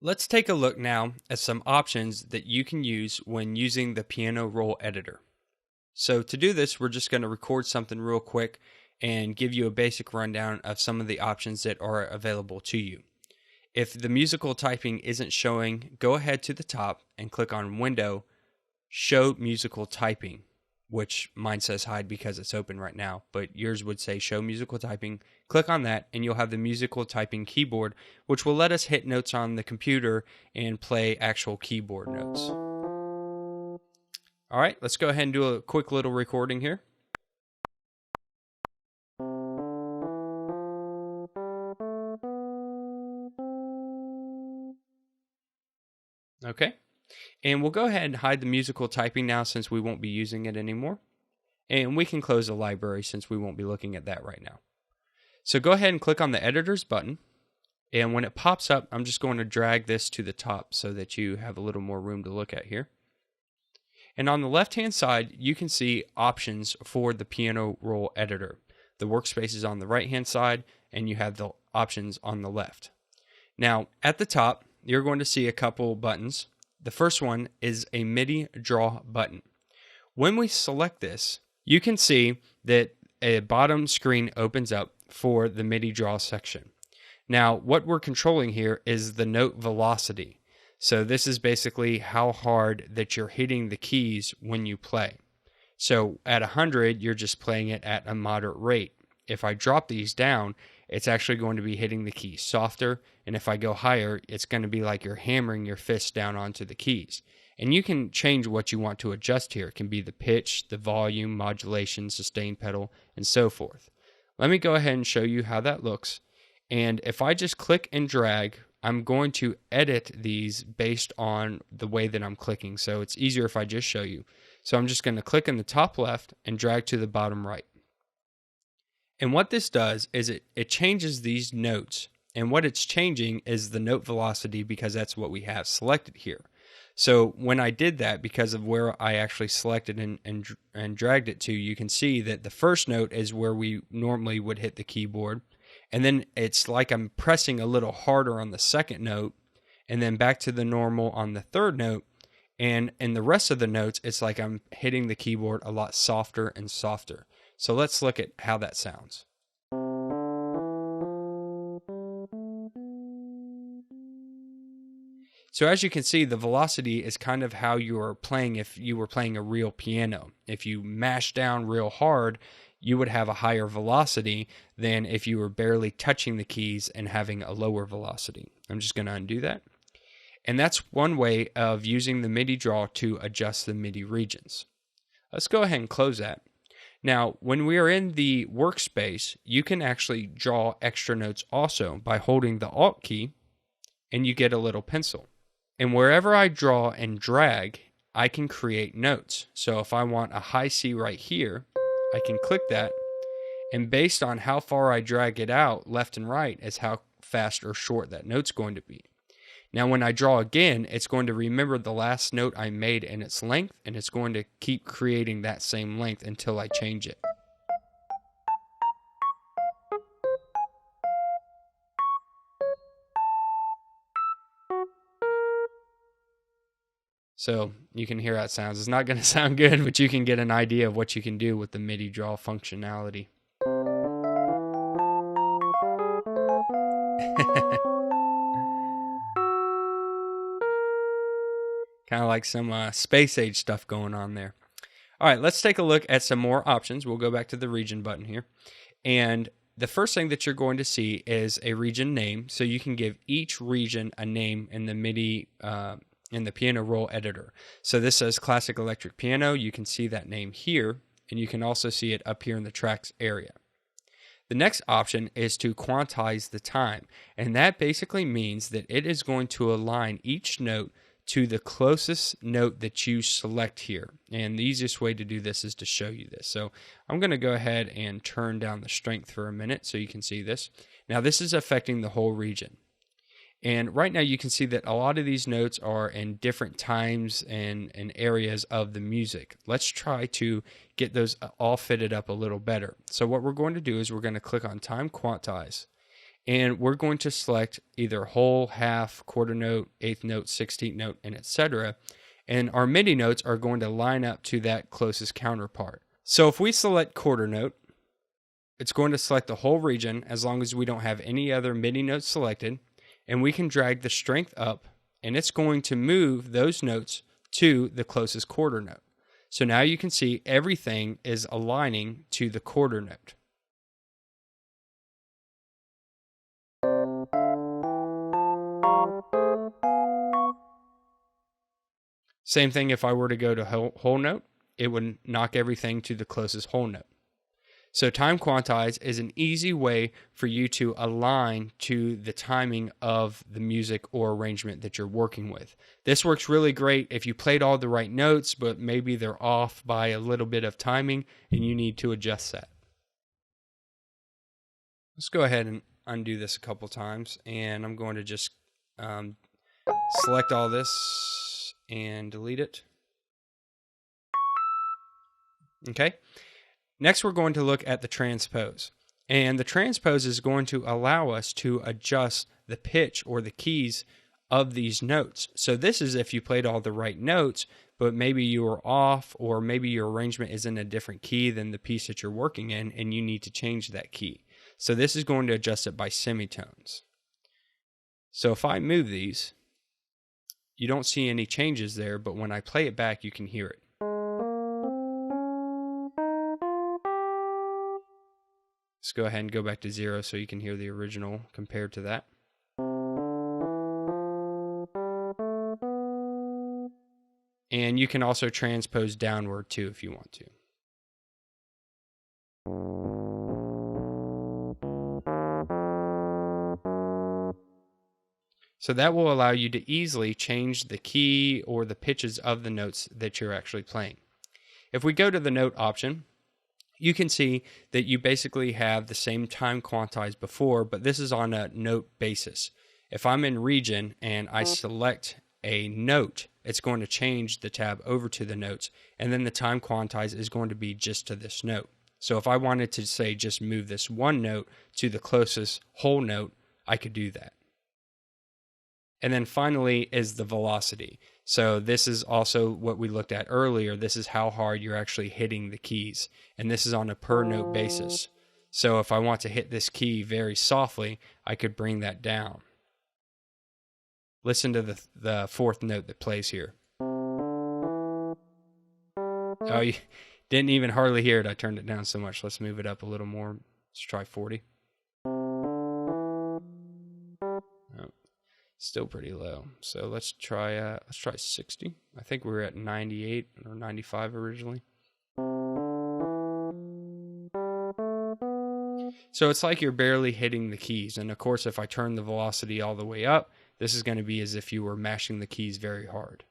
Let's take a look now at some options that you can use when using the piano roll editor. So to do this, we're just going to record something real quick and give you a basic rundown of some of the options that are available to you. If the musical typing isn't showing, go ahead to the top and click on Window, Show Musical Typing, which mine says hide because it's open right now, but yours would say show musical typing. Click on that and you'll have the musical typing keyboard, which will let us hit notes on the computer and play actual keyboard notes. All right, let's go ahead and do a quick little recording here. Okay, and we'll go ahead and hide the musical typing now since we won't be using it anymore. And we can close the library since we won't be looking at that right now. So go ahead and click on the editors button. And when it pops up, I'm just going to drag this to the top so that you have a little more room to look at here. And on the left-hand side, you can see options for the piano roll editor. The workspace is on the right-hand side, and you have the options on the left. Now, at the top, you're going to see a couple buttons. The first one is a MIDI draw button. When we select this, you can see that a bottom screen opens up for the MIDI draw section. Now, what we're controlling here is the note velocity. So this is basically how hard that you're hitting the keys when you play. So at 100, you're just playing it at a moderate rate. If I drop these down, it's actually going to be hitting the keys softer. And if I go higher, it's going to be like you're hammering your fist down onto the keys. And you can change what you want to adjust here. It can be the pitch, the volume, modulation, sustain pedal, and so forth. Let me go ahead and show you how that looks. And if I just click and drag, I'm going to edit these based on the way that I'm clicking. So it's easier if I just show you. So I'm just going to click in the top left and drag to the bottom right. And what this does is it changes these notes. And what it's changing is the note velocity because that's what we have selected here. So when I did that, because of where I actually selected and dragged it to, you can see that the first note is where we normally would hit the keyboard. And then it's like I'm pressing a little harder on the second note and then back to the normal on the third note. And in the rest of the notes, it's like I'm hitting the keyboard a lot softer and softer. So let's look at how that sounds. So as you can see, the velocity is kind of how you are playing if you were playing a real piano. If you mash down real hard, you would have a higher velocity than if you were barely touching the keys and having a lower velocity. I'm just going to undo that. And that's one way of using the MIDI draw to adjust the MIDI regions. Let's go ahead and close that. Now, when we are in the workspace, you can actually draw extra notes also by holding the Alt key, and you get a little pencil. And wherever I draw and drag, I can create notes. So if I want a high C right here, I can click that, and based on how far I drag it out, left and right, is how fast or short that note's going to be. Now when I draw again, it's going to remember the last note I made and its length, and it's going to keep creating that same length until I change it. So you can hear how it sounds. It's not going to sound good, but you can get an idea of what you can do with the MIDI draw functionality. Kind of like some space age stuff going on there. All right, let's take a look at some more options. We'll go back to the region button here. And the first thing that you're going to see is a region name. So you can give each region a name in the MIDI in the piano roll editor. So this says classic electric piano. You can see that name here, and you can also see it up here in the tracks area. The next option is to quantize the time, and that basically means that it is going to align each note to the closest note that you select here. And the easiest way to do this is to show you this. So I'm going to go ahead and turn down the strength for a minute so you can see this. Now this is affecting the whole region. And right now you can see that a lot of these notes are in different times and areas of the music. Let's try to get those all fitted up a little better. So what we're going to do is we're going to click on Time Quantize. And we're going to select either whole, half, quarter note, eighth note, 16th note, and etc. And our MIDI notes are going to line up to that closest counterpart. So if we select quarter note, it's going to select the whole region as long as we don't have any other MIDI notes selected. And we can drag the strength up, and it's going to move those notes to the closest quarter note. So now you can see everything is aligning to the quarter note. Same thing if I were to go to whole note, it would knock everything to the closest whole note. So time quantize is an easy way for you to align to the timing of the music or arrangement that you're working with. This works really great if you played all the right notes, but maybe they're off by a little bit of timing and you need to adjust that. Let's go ahead and undo this a couple times, and I'm going to just select all this and delete it. Okay. Next, we're going to look at the transpose. And the transpose is going to allow us to adjust the pitch or the keys of these notes. So this is if you played all the right notes, but maybe you were off, or maybe your arrangement is in a different key than the piece that you're working in, and you need to change that key. So this is going to adjust it by semitones. So if I move these, you don't see any changes there, but when I play it back, you can hear it. Let's go ahead and go back to 0 so you can hear the original compared to that. And you can also transpose downward too if you want to. So that will allow you to easily change the key or the pitches of the notes that you're actually playing. If we go to the note option, you can see that you basically have the same time quantized before, but this is on a note basis. If I'm in region and I select a note, it's going to change the tab over to the notes, and then the time quantize is going to be just to this note. So if I wanted to say just move this one note to the closest whole note, I could do that. And then finally is the velocity. So this is also what we looked at earlier. This is how hard you're actually hitting the keys. And this is on a per note basis. So if I want to hit this key very softly, I could bring that down. Listen to the fourth note that plays here. Oh, you didn't even hardly hear it. I turned it down so much. Let's move it up a little more. Let's try 40. Still pretty low. So let's try 60. I think we were at 98 or 95 originally. So it's like you're barely hitting the keys. And of course, if I turn the velocity all the way up, this is going to be as if you were mashing the keys very hard.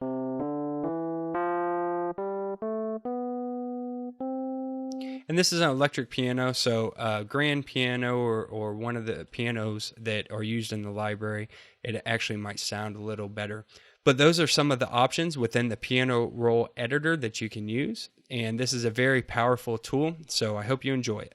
And this is an electric piano, so a grand piano or one of the pianos that are used in the library, it actually might sound a little better. But those are some of the options within the piano roll editor that you can use. And this is a very powerful tool, so I hope you enjoy it.